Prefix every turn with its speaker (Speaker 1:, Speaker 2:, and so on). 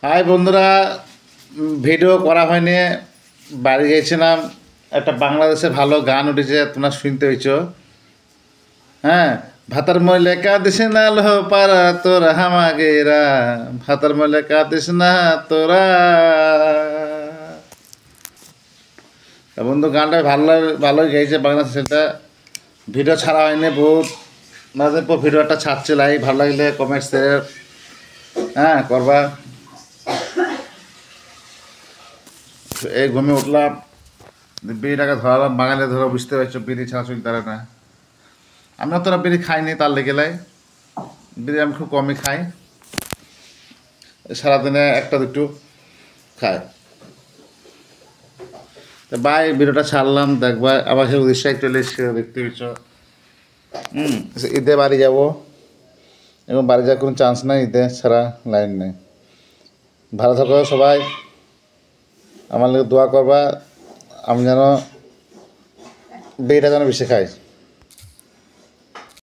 Speaker 1: High বন্ধুরা, video করা হয়নি, বাড়ি গিয়েছিলাম। একটা বাংলাদেশে ভালো গান উঠেছে, তোমরা শুনতে হয়েছ। হ্যাঁ, ভাতার ময়লে কাঁদিস না লো পারা তোরা হামাগেরা, ভাতার ময়লে কাঁদিস না তোরা। বন্ধু গানটা ভালোই গেয়েছে বাংলা সেটা। ভিডিও ছাড়া হয়নি, বহুত মাঝে পর ভিডিওটা ছাড়ছে। লাইক ভালো লাগলে কমেন্টস হ্যাঁ করবা। এই ঘুমে উঠলাম, বিড়িটাকে ধরালাম। বাঙালি ধরো বুঝতে পারছো, বিড়ি ছাড়া চলতে পারে না। আমিও তোরা বিড়ি খাইনি, তার লেগে লাই বিড়ি আমি খুব কমই খাই, সারাদিনে একটা দুটো খাই। তো বাই, ভিডিওটা ছাড়লাম, দেখবা আবার সে উড়িষ্যায় চলে এসছে, দেখতে পেয়েছ। ঈদে বাড়ি যাব, এবং বাড়ি যাওয়ার কোনো চান্স নাই, ঈদে ছাড়া লাইন নেই। ভালো থাকো সবাই, আমার লোক দোয়া করবা, আমি যেন বিড়িটা যেন বেশি খাই।